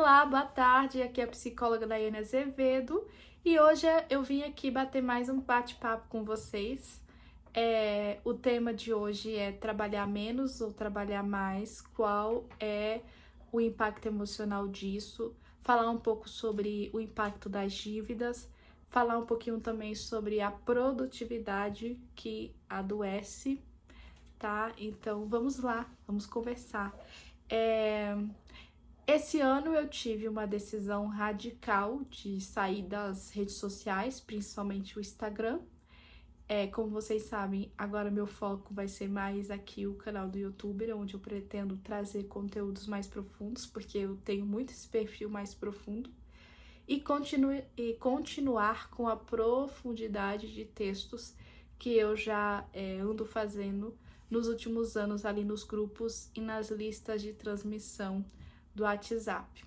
Olá, boa tarde. Aqui é a psicóloga Daiane Azevedo e hoje eu vim aqui bater mais um bate-papo com vocês. O tema de hoje é trabalhar menos ou trabalhar mais? Qual é o impacto emocional disso? Falar um pouco sobre o impacto das dívidas, falar um pouquinho também sobre a produtividade que adoece, tá? Então vamos lá, vamos conversar. Esse ano eu tive uma decisão radical de sair das redes sociais, principalmente o Instagram. Como vocês sabem, agora meu foco vai ser mais aqui o canal do YouTube, onde eu pretendo trazer conteúdos mais profundos, porque eu tenho muito esse perfil mais profundo, e continuar com a profundidade de textos que eu já ando fazendo nos últimos anos ali nos grupos e nas listas de transmissão do WhatsApp.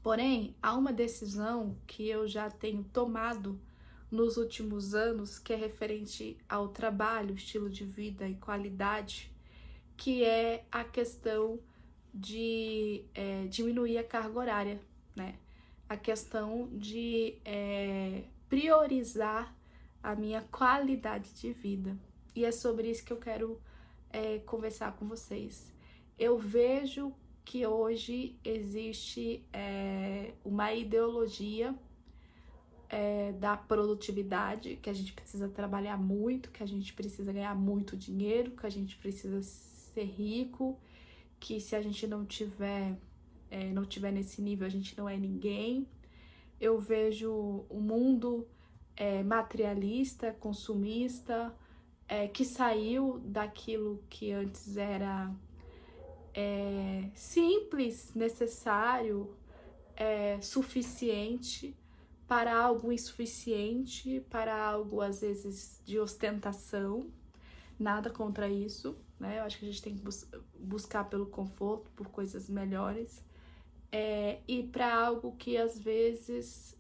Porém, há uma decisão que eu já tenho tomado nos últimos anos, que é referente ao trabalho, estilo de vida e qualidade, que é a questão de diminuir a carga horária, né? A questão de priorizar a minha qualidade de vida. E é sobre isso que eu quero conversar com vocês. Eu vejo que hoje existe uma ideologia da produtividade, que a gente precisa trabalhar muito, que a gente precisa ganhar muito dinheiro, que a gente precisa ser rico, que se a gente não tiver nesse nível, a gente não é ninguém. Eu vejo o mundo materialista, consumista, que saiu daquilo que antes era simples, necessário, suficiente, para algo insuficiente, para algo às vezes de ostentação. Nada contra isso, né? Eu acho que a gente tem que buscar pelo conforto, por coisas melhores, e para algo que às vezes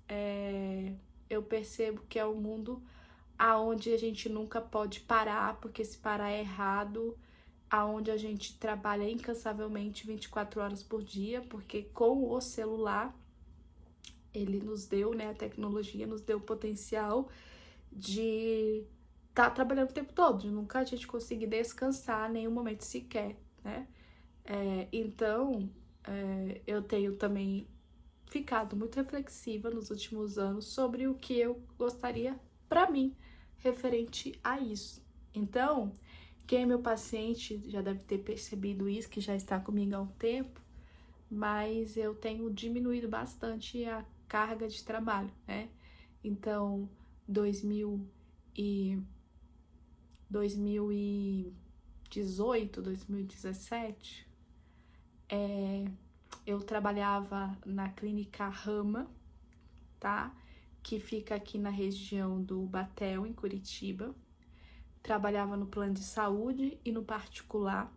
eu percebo que é um mundo aonde a gente nunca pode parar, porque se parar é errado, aonde a gente trabalha incansavelmente 24 horas por dia, porque com o celular ele nos deu, né, a tecnologia nos deu o potencial de estar trabalhando o tempo todo, de nunca a gente conseguir descansar nenhum momento sequer, né? Então, eu tenho também ficado muito reflexiva nos últimos anos sobre o que eu gostaria para mim referente a isso. Então, quem é meu paciente já deve ter percebido isso, que já está comigo há um tempo, mas eu tenho diminuído bastante a carga de trabalho, né? Então, 2018, 2017, eu trabalhava na clínica Rama, tá? Que fica aqui na região do Batel, em Curitiba. Trabalhava no plano de saúde e no particular.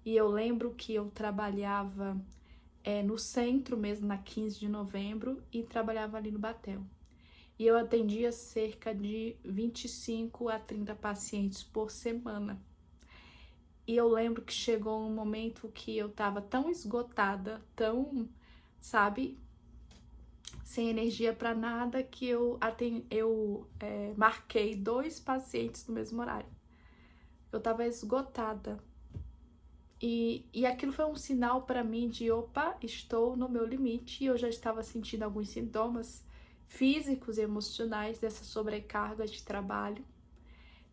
E eu lembro que eu trabalhava no centro mesmo, na 15 de novembro, e trabalhava ali no Batel. E eu atendia cerca de 25 a 30 pacientes por semana. E eu lembro que chegou um momento que eu tava tão esgotada, tão, sabe, sem energia para nada, que eu marquei 2 pacientes no mesmo horário. Eu tava esgotada. E aquilo foi um sinal para mim de, opa, estou no meu limite, e eu já estava sentindo alguns sintomas físicos e emocionais dessa sobrecarga de trabalho.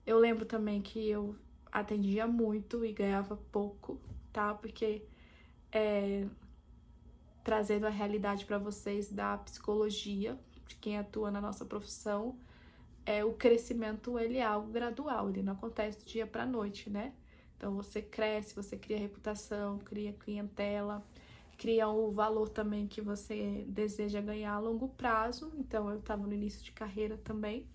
Eu lembro também que eu atendia muito e ganhava pouco, tá? Porque trazendo a realidade para vocês da psicologia, de quem atua na nossa profissão, o crescimento ele é algo gradual, ele não acontece do dia para a noite, né? Então você cresce, você cria reputação, cria clientela, cria o valor também que você deseja ganhar a longo prazo. Então eu estava no início de carreira também,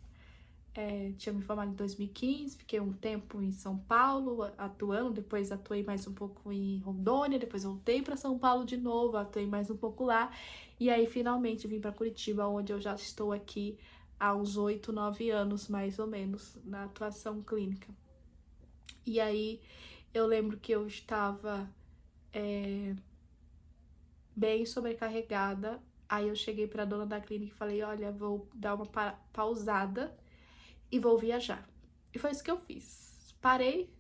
tinha me formado em 2015, fiquei um tempo em São Paulo atuando, depois atuei mais um pouco em Rondônia, depois voltei para São Paulo de novo, atuei mais um pouco lá, e aí finalmente vim para Curitiba, onde eu já estou aqui há uns 8, 9 anos mais ou menos na atuação clínica. E aí eu lembro que eu estava bem sobrecarregada. Aí eu cheguei para a dona da clínica e falei, olha, vou dar uma pausada e vou viajar. E foi isso que eu fiz. Parei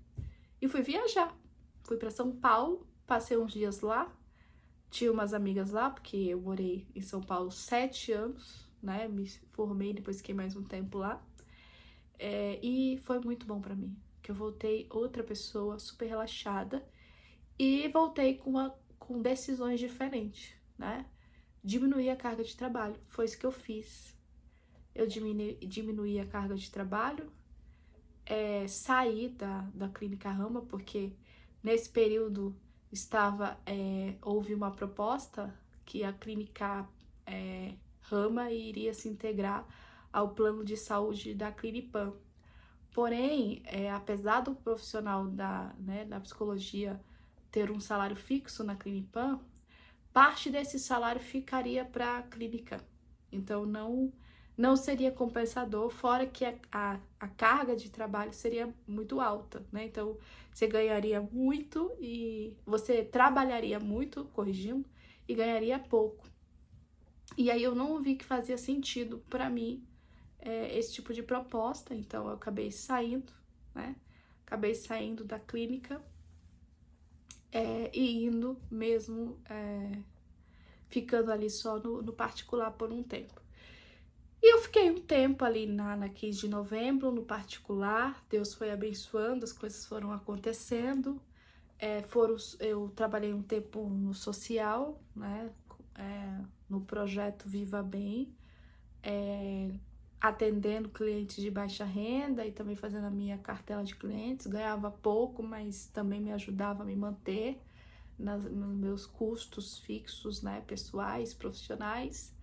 e fui viajar. Fui para São Paulo, passei uns dias lá, tinha umas amigas lá, porque eu morei em São Paulo 7 anos, né? Me formei, depois fiquei mais um tempo lá. E foi muito bom para mim, que eu voltei outra pessoa, super relaxada, e voltei com decisões diferentes, né? Diminuir a carga de trabalho, foi isso que eu fiz. Eu diminuí a carga de trabalho, saí da clínica Rama, porque nesse período houve uma proposta que a clínica Rama iria se integrar ao plano de saúde da Clinipam. Porém, apesar do profissional da psicologia ter um salário fixo na Clinipam, parte desse salário ficaria para a clínica. Então, não seria compensador, fora que a carga de trabalho seria muito alta, né? Então, você ganharia muito e você trabalharia muito, corrigindo, e ganharia pouco. E aí eu não vi que fazia sentido para mim esse tipo de proposta, então eu acabei saindo, né? Acabei saindo da clínica e indo mesmo, ficando ali só no particular por um tempo. E eu fiquei um tempo ali na 15 de novembro, no particular, Deus foi abençoando, as coisas foram acontecendo, eu trabalhei um tempo no social, né, no projeto Viva Bem, atendendo clientes de baixa renda e também fazendo a minha cartela de clientes, ganhava pouco, mas também me ajudava a me manter nos meus custos fixos, né, pessoais, profissionais.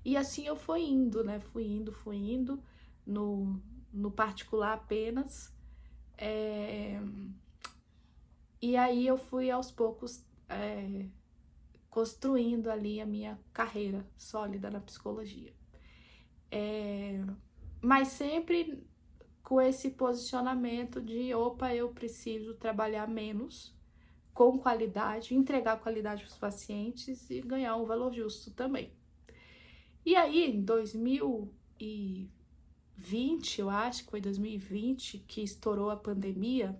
E assim eu fui indo, né? Fui indo no particular apenas. E aí eu fui aos poucos construindo ali a minha carreira sólida na psicologia. Mas sempre com esse posicionamento de, opa, eu preciso trabalhar menos, com qualidade, entregar qualidade para os pacientes e ganhar um valor justo também. E aí, em 2020, eu acho que foi 2020 que estourou a pandemia,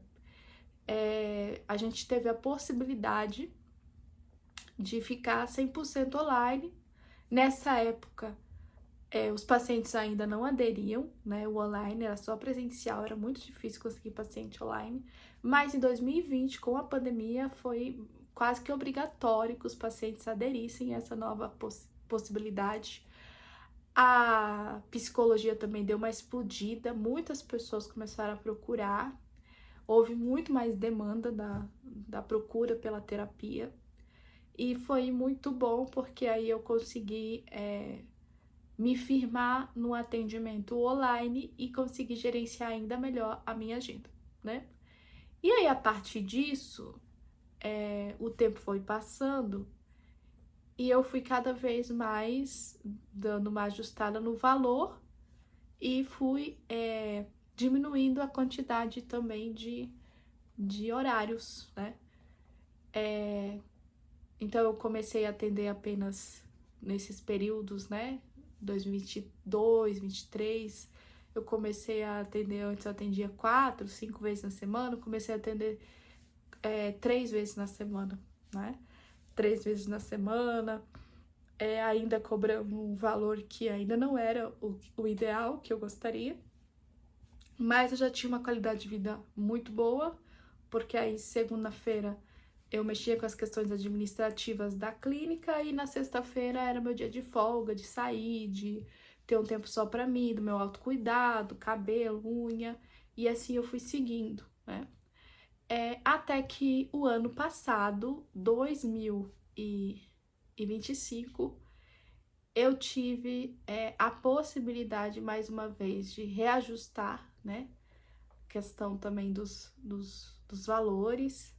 a gente teve a possibilidade de ficar 100% online. Nessa época, os pacientes ainda não aderiam, né? O online era só presencial, era muito difícil conseguir paciente online. Mas em 2020, com a pandemia, foi quase que obrigatório que os pacientes aderissem a essa nova possibilidade. A psicologia também deu uma explodida, muitas pessoas começaram a procurar, houve muito mais demanda da procura pela terapia, e foi muito bom porque aí eu consegui me firmar no atendimento online e consegui gerenciar ainda melhor a minha agenda, né? E aí, a partir disso, o tempo foi passando e eu fui cada vez mais dando uma ajustada no valor e fui diminuindo a quantidade também de horários, né? Então eu comecei a atender apenas nesses períodos, né? 2022, 2023, eu comecei a atender, antes eu atendia 4, 5 vezes na semana, eu comecei a atender 3 vezes na semana, né? 3 vezes na semana, ainda cobrando um valor que ainda não era o ideal, que eu gostaria, mas eu já tinha uma qualidade de vida muito boa, porque aí segunda-feira eu mexia com as questões administrativas da clínica e na sexta-feira era meu dia de folga, de sair, de ter um tempo só para mim, do meu autocuidado, cabelo, unha, e assim eu fui seguindo, né? Até que o ano passado, 2025, eu tive a possibilidade, mais uma vez, de reajustar, né? Questão também dos valores.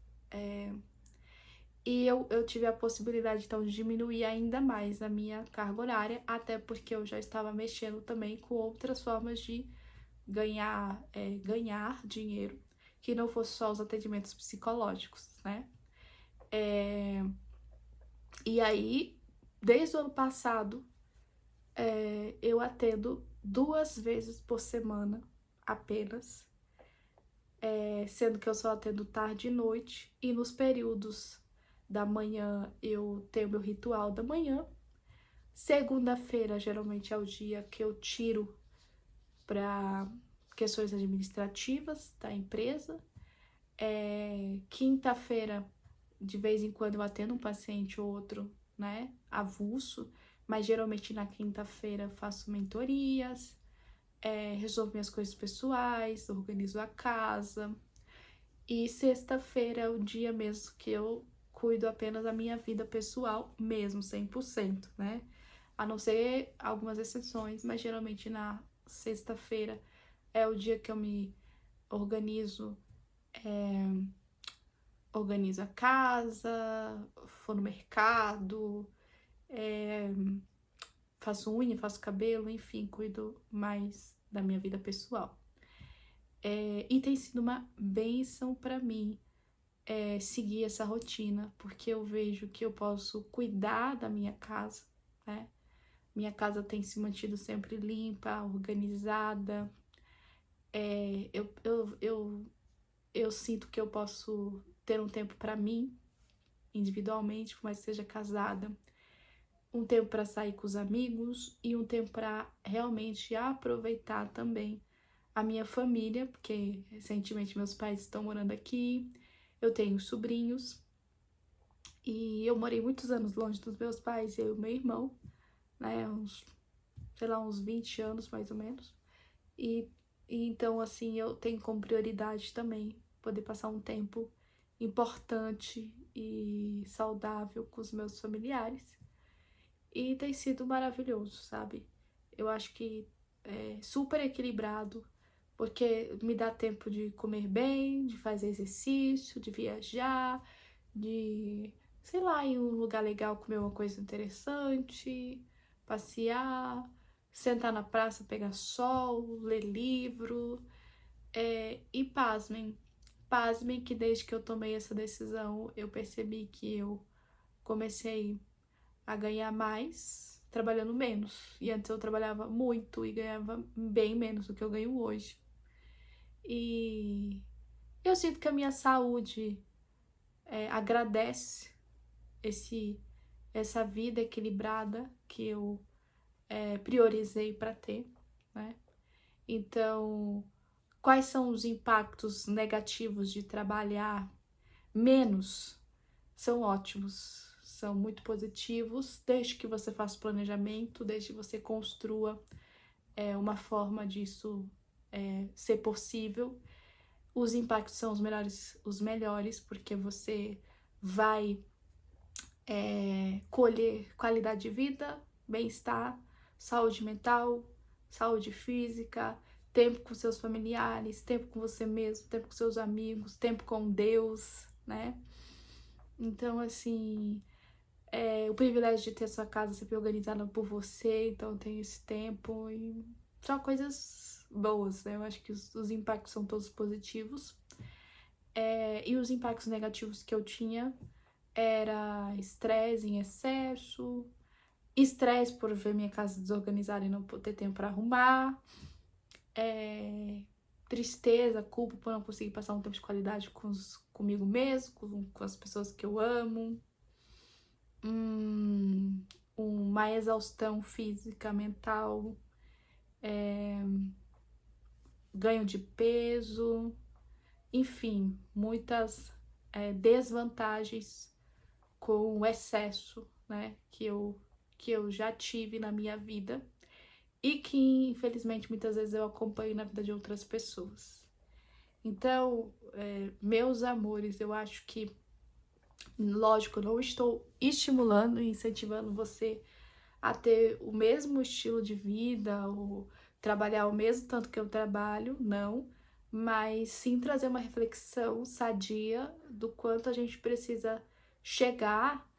E eu tive a possibilidade, então, de diminuir ainda mais a minha carga horária, até porque eu já estava mexendo também com outras formas de ganhar dinheiro, que não fosse só os atendimentos psicológicos, né? E aí, desde o ano passado, eu atendo 2 vezes por semana apenas, sendo que eu só atendo tarde e noite, e nos períodos da manhã eu tenho meu ritual da manhã. Segunda-feira geralmente é o dia que eu tiro para questões administrativas da empresa. Quinta-feira, de vez em quando, eu atendo um paciente ou outro, né, avulso, mas geralmente na quinta-feira eu faço mentorias, resolvo minhas coisas pessoais, organizo a casa. E sexta-feira é o dia mesmo que eu cuido apenas da minha vida pessoal, mesmo 100%, né? A não ser algumas exceções, mas geralmente na sexta-feira é o dia que eu me organizo, organizo a casa, vou no mercado, faço unha, faço cabelo, enfim, cuido mais da minha vida pessoal. E tem sido uma bênção para mim seguir essa rotina, porque eu vejo que eu posso cuidar da minha casa, né? Minha casa tem se mantido sempre limpa, organizada. Eu sinto que eu posso ter um tempo para mim, individualmente, por mais que seja casada, um tempo para sair com os amigos e um tempo para realmente aproveitar também a minha família, porque recentemente meus pais estão morando aqui, eu tenho sobrinhos e eu morei muitos anos longe dos meus pais, eu e meu irmão, né, uns 20 anos mais ou menos, e então assim eu tenho como prioridade também poder passar um tempo importante e saudável com os meus familiares. E tem sido maravilhoso, sabe? Eu acho que é super equilibrado, porque me dá tempo de comer bem, de fazer exercício, de viajar, de, sei lá, ir em um lugar legal comer uma coisa interessante, passear, sentar na praça, pegar sol, ler livro. E pasmem que desde que eu tomei essa decisão, eu percebi que eu comecei a ganhar mais trabalhando menos. E antes eu trabalhava muito e ganhava bem menos do que eu ganho hoje. E eu sinto que a minha saúde agradece essa vida equilibrada que eu priorizei para ter, né? Então, quais são os impactos negativos de trabalhar menos? São ótimos, são muito positivos, desde que você faça planejamento, desde que você construa uma forma disso ser possível. Os impactos são os melhores, porque você vai colher qualidade de vida, bem-estar, saúde mental, saúde física, tempo com seus familiares, tempo com você mesmo, tempo com seus amigos, tempo com Deus, né? Então, assim, o privilégio de ter sua casa sempre organizada por você, então tem esse tempo e só coisas boas, né? Eu acho que os impactos são todos positivos. E os impactos negativos que eu tinha era estresse em excesso, estresse por ver minha casa desorganizada e não ter tempo para arrumar, tristeza, culpa por não conseguir passar um tempo de qualidade comigo mesmo, com as pessoas que eu amo, uma exaustão física, mental, ganho de peso, enfim, muitas desvantagens com o excesso, né, que eu já tive na minha vida e que, infelizmente, muitas vezes eu acompanho na vida de outras pessoas. Então, meus amores, eu acho que, lógico, eu não estou estimulando e incentivando você a ter o mesmo estilo de vida ou trabalhar o mesmo tanto que eu trabalho, não, mas sim trazer uma reflexão sadia do quanto a gente precisa chegar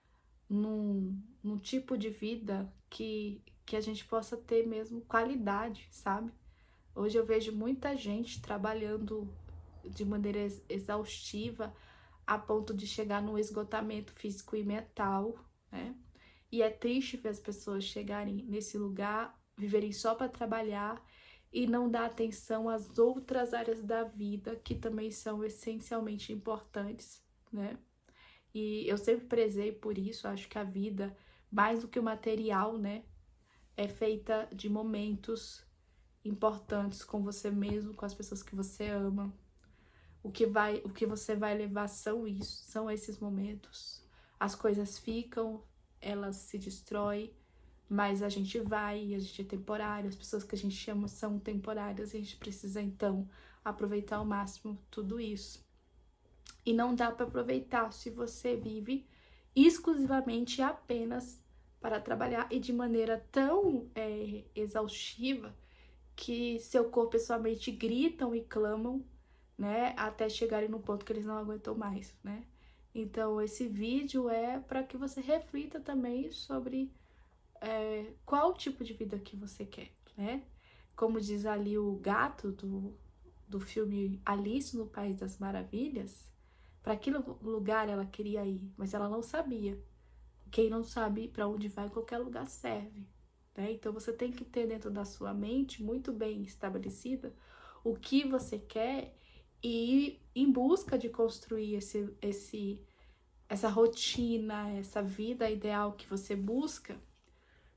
num tipo de vida que a gente possa ter mesmo qualidade, sabe? Hoje eu vejo muita gente trabalhando de maneira exaustiva a ponto de chegar no esgotamento físico e mental, né? E é triste ver as pessoas chegarem nesse lugar, viverem só para trabalhar e não dar atenção às outras áreas da vida que também são essencialmente importantes, né? E eu sempre prezei por isso, acho que a vida, mais do que o material, né, é feita de momentos importantes com você mesmo, com as pessoas que você ama. O que você vai levar são esses momentos. As coisas ficam, elas se destroem, mas a gente vai, a gente é temporário, as pessoas que a gente ama são temporárias e a gente precisa então aproveitar ao máximo tudo isso. E não dá para aproveitar se você vive exclusivamente apenas para trabalhar e de maneira tão exaustiva que seu corpo e sua mente gritam e clamam, né, até chegarem no ponto que eles não aguentam mais, né? Então esse vídeo é para que você reflita também sobre qual tipo de vida que você quer, né? Como diz ali o gato do filme Alice no País das Maravilhas, para aquele lugar ela queria ir, mas ela não sabia. Quem não sabe para onde vai, qualquer lugar serve, né? Então você tem que ter dentro da sua mente muito bem estabelecida o que você quer e ir em busca de construir essa rotina, essa vida ideal que você busca,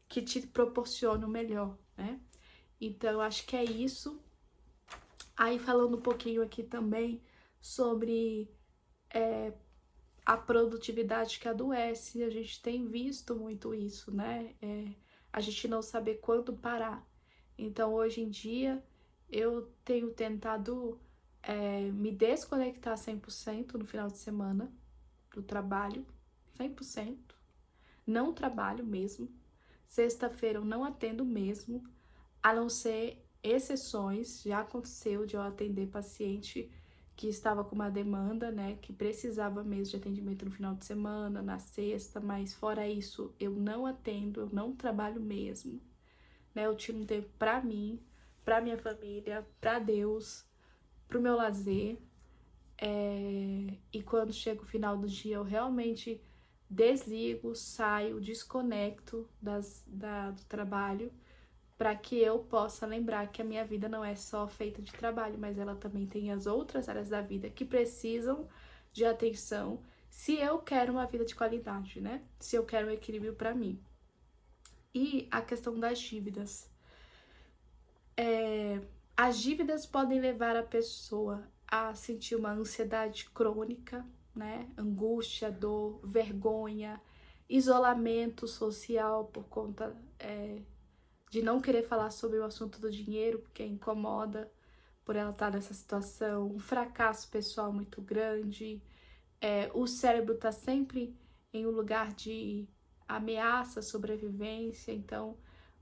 que te proporciona o melhor, né? Então eu acho que é isso. Aí falando um pouquinho aqui também sobre a produtividade que adoece, a gente tem visto muito isso, né? A gente não saber quando parar. Então, hoje em dia, eu tenho tentado me desconectar 100% no final de semana do trabalho, 100%. Não trabalho mesmo. Sexta-feira eu não atendo mesmo, a não ser exceções. Já aconteceu de eu atender paciente que estava com uma demanda, né, que precisava mesmo de atendimento no final de semana, na sexta, mas fora isso, eu não atendo, eu não trabalho mesmo, né, eu tiro um tempo pra mim, pra minha família, pra Deus, pro meu lazer, e quando chega o final do dia, eu realmente desligo, saio, desconecto do trabalho, para que eu possa lembrar que a minha vida não é só feita de trabalho, mas ela também tem as outras áreas da vida que precisam de atenção, se eu quero uma vida de qualidade, né? Se eu quero um equilíbrio para mim. E a questão das dívidas. As dívidas podem levar a pessoa a sentir uma ansiedade crônica, né? Angústia, dor, vergonha, isolamento social por conta de não querer falar sobre o assunto do dinheiro, porque incomoda por ela estar nessa situação, um fracasso pessoal muito grande, o cérebro está sempre em um lugar de ameaça, sobrevivência, então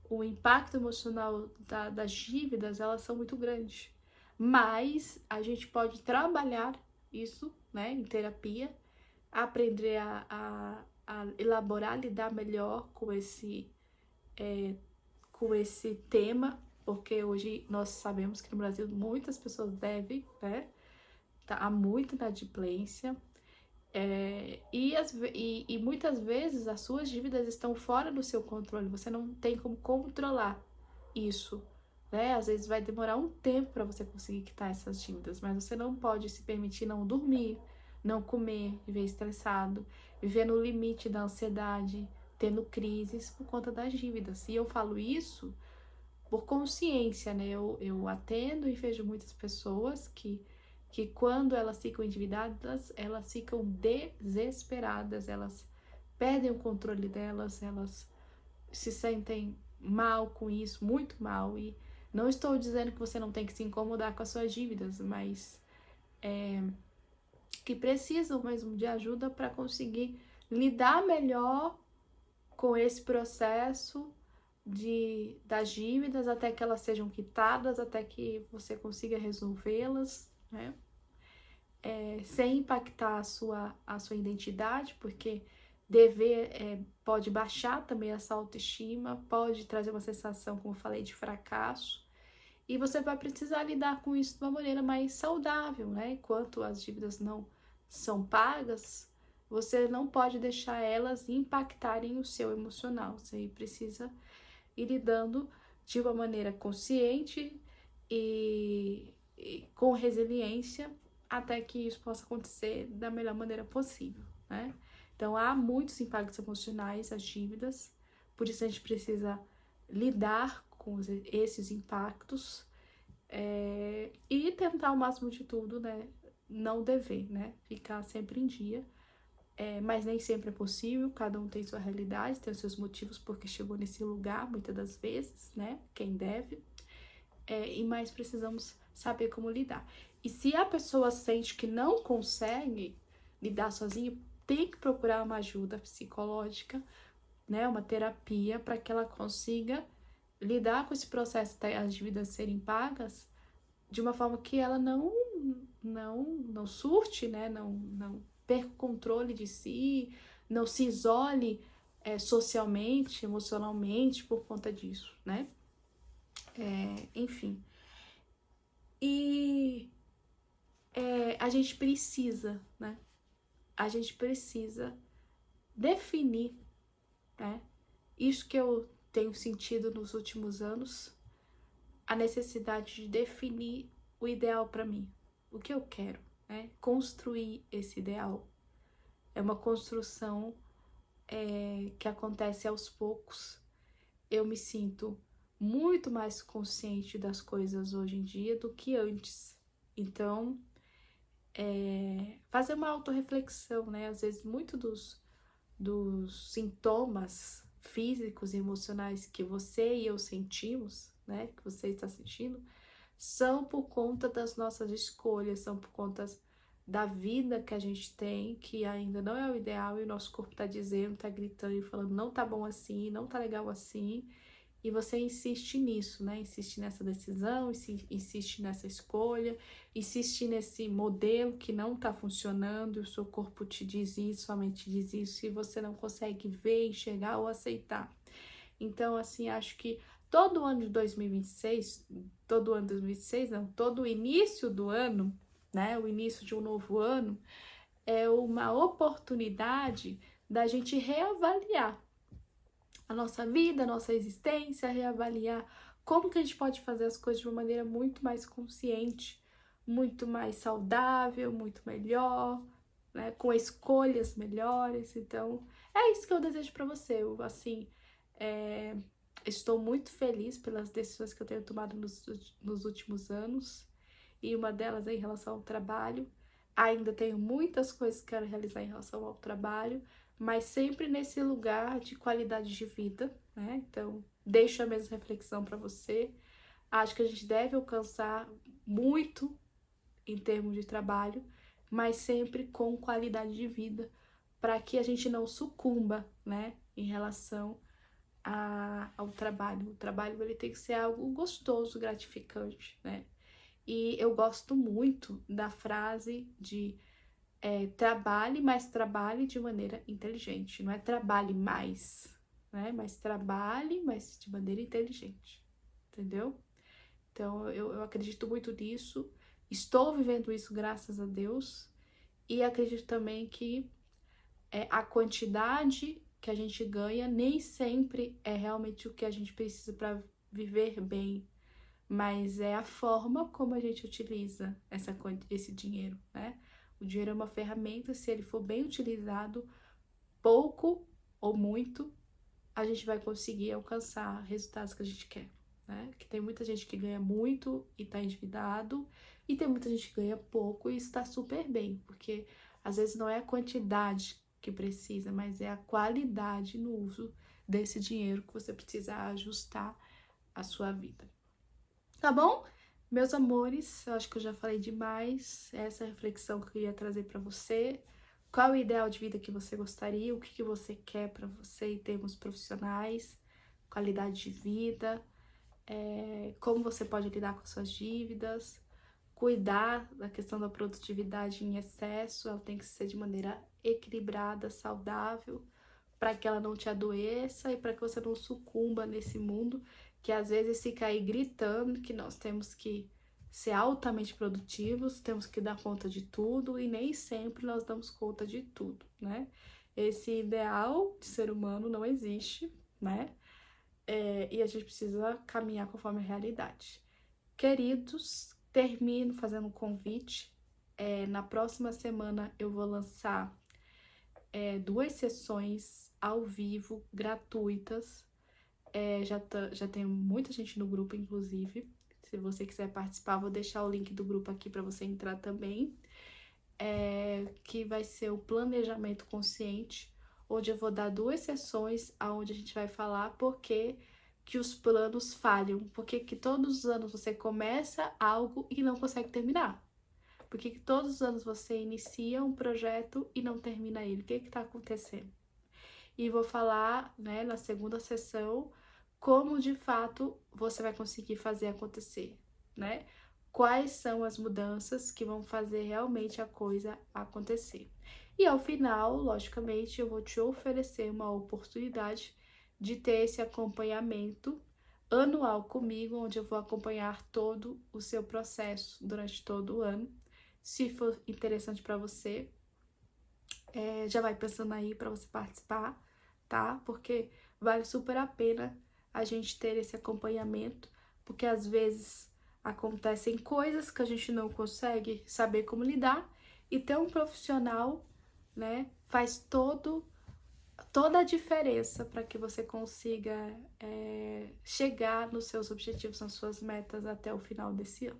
o impacto emocional das dívidas, elas são muito grandes. Mas a gente pode trabalhar isso, né, em terapia, aprender a elaborar, lidar melhor com esse tema, porque hoje nós sabemos que no Brasil muitas pessoas devem, né? Há muita inadimplência, e muitas vezes as suas dívidas estão fora do seu controle, você não tem como controlar isso, né? Às vezes vai demorar um tempo para você conseguir quitar essas dívidas, mas você não pode se permitir não dormir, não comer, viver estressado, viver no limite da ansiedade, tendo crises por conta das dívidas. E eu falo isso por consciência, né? Eu atendo e vejo muitas pessoas que quando elas ficam endividadas, elas ficam desesperadas, elas perdem o controle delas, elas se sentem mal com isso, muito mal. E não estou dizendo que você não tem que se incomodar com as suas dívidas, mas que precisam mesmo de ajuda para conseguir lidar melhor com esse processo das dívidas, até que elas sejam quitadas, até que você consiga resolvê-las, né? Sem impactar a sua identidade, porque dever pode baixar também essa autoestima, pode trazer uma sensação, como eu falei, de fracasso, e você vai precisar lidar com isso de uma maneira mais saudável, né? Enquanto as dívidas não são pagas, você não pode deixar elas impactarem o seu emocional. Você precisa ir lidando de uma maneira consciente e com resiliência até que isso possa acontecer da melhor maneira possível, né? Então, há muitos impactos emocionais, as dívidas, por isso a gente precisa lidar com esses impactos e tentar o máximo de tudo, né? Não dever, né? Ficar sempre em dia. Mas nem sempre é possível, cada um tem sua realidade, tem os seus motivos porque chegou nesse lugar, muitas das vezes, né? Quem deve. E mais precisamos saber como lidar. E se a pessoa sente que não consegue lidar sozinha, tem que procurar uma ajuda psicológica, né? Uma terapia, para que ela consiga lidar com esse processo das dívidas serem pagas de uma forma que ela não surte, né? Não perca o controle de si, não se isole socialmente, emocionalmente por conta disso, né? Enfim. E a gente precisa, né? A gente precisa definir, né? Isso que eu tenho sentido nos últimos anos, a necessidade de definir o ideal para mim, o que eu quero, né? Construir esse ideal. É uma construção que acontece aos poucos. Eu me sinto muito mais consciente das coisas hoje em dia do que antes. Então, fazer uma autorreflexão, né? Às vezes, muito dos sintomas físicos e emocionais que você e eu sentimos, né? Que você está sentindo, são por conta das nossas escolhas, são por conta da vida que a gente tem, que ainda não é o ideal, e o nosso corpo tá dizendo, tá gritando e falando, não tá bom assim, não tá legal assim, e você insiste nisso, né? Insiste nessa decisão, insiste nessa escolha, insiste nesse modelo que não tá funcionando, e o seu corpo te diz isso, sua mente diz isso, e você não consegue ver, enxergar ou aceitar. Então, assim, acho que todo ano de 2026, todo o início do ano, né, o início de um novo ano, é uma oportunidade da gente reavaliar a nossa vida, a nossa existência, reavaliar como que a gente pode fazer as coisas de uma maneira muito mais consciente, muito mais saudável, muito melhor, né, com escolhas melhores. Então, é isso que eu desejo para você. Eu, assim, estou muito feliz pelas decisões que eu tenho tomado nos últimos anos, e uma delas é em relação ao trabalho. Ainda tenho muitas coisas que quero realizar em relação ao trabalho, mas sempre nesse lugar de qualidade de vida, né? Então, deixo a mesma reflexão para você. Acho que a gente deve alcançar muito em termos de trabalho, mas sempre com qualidade de vida, para que a gente não sucumba, né, em relação ao trabalho. O trabalho, ele tem que ser algo gostoso, gratificante, né? E eu gosto muito da frase de trabalhe, mas trabalhe de maneira inteligente. Não é trabalhe mais, né? Mas trabalhe, mas de maneira inteligente. Entendeu? Então, eu acredito muito nisso. Estou vivendo isso, graças a Deus. E acredito também que a quantidade que a gente ganha nem sempre é realmente o que a gente precisa para viver bem, mas é a forma como a gente utiliza esse dinheiro, né? O dinheiro é uma ferramenta, se ele for bem utilizado, pouco ou muito, a gente vai conseguir alcançar resultados que a gente quer, né? Que tem muita gente que ganha muito e tá endividado, e tem muita gente que ganha pouco e está super bem, porque às vezes não é a quantidade que precisa, mas é a qualidade no uso desse dinheiro que você precisa ajustar a sua vida. Tá bom? Meus amores, eu acho que eu já falei demais. Essa é a reflexão que eu queria trazer para você. Qual é o ideal de vida que você gostaria? O que você quer para você em termos profissionais? Qualidade de vida? Como você pode lidar com as suas dívidas? Cuidar da questão da produtividade em excesso. Ela tem que ser de maneira equilibrada, saudável, para que ela não te adoeça e para que você não sucumba nesse mundo que às vezes fica aí gritando que nós temos que ser altamente produtivos, temos que dar conta de tudo e nem sempre nós damos conta de tudo, né? Esse ideal de ser humano não existe, né? E a gente precisa caminhar conforme a realidade. Queridos, termino fazendo um convite. Na próxima semana eu vou lançar 2 sessões ao vivo, gratuitas. Já tem muita gente no grupo, inclusive. Se você quiser participar, vou deixar o link do grupo aqui para você entrar também. Que vai ser o planejamento consciente, onde eu vou dar 2 sessões, onde a gente vai falar por que os planos falham, por que todos os anos você começa algo e não consegue terminar, por que todos os anos você inicia um projeto e não termina ele, o que está acontecendo. E vou falar, né, na segunda sessão, como de fato você vai conseguir fazer acontecer, né? Quais são as mudanças que vão fazer realmente a coisa acontecer. E ao final, logicamente, eu vou te oferecer uma oportunidade de ter esse acompanhamento anual comigo, onde eu vou acompanhar todo o seu processo durante todo o ano. Se for interessante para você, já vai pensando aí para você participar, tá? Porque vale super a pena a gente ter esse acompanhamento, porque às vezes acontecem coisas que a gente não consegue saber como lidar, e ter um profissional, né, faz toda a diferença para que você consiga chegar nos seus objetivos, nas suas metas até o final desse ano.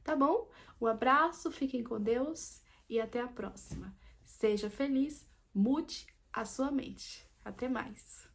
Tá bom? Um abraço, fiquem com Deus e até a próxima. Seja feliz, mude a sua mente. Até mais!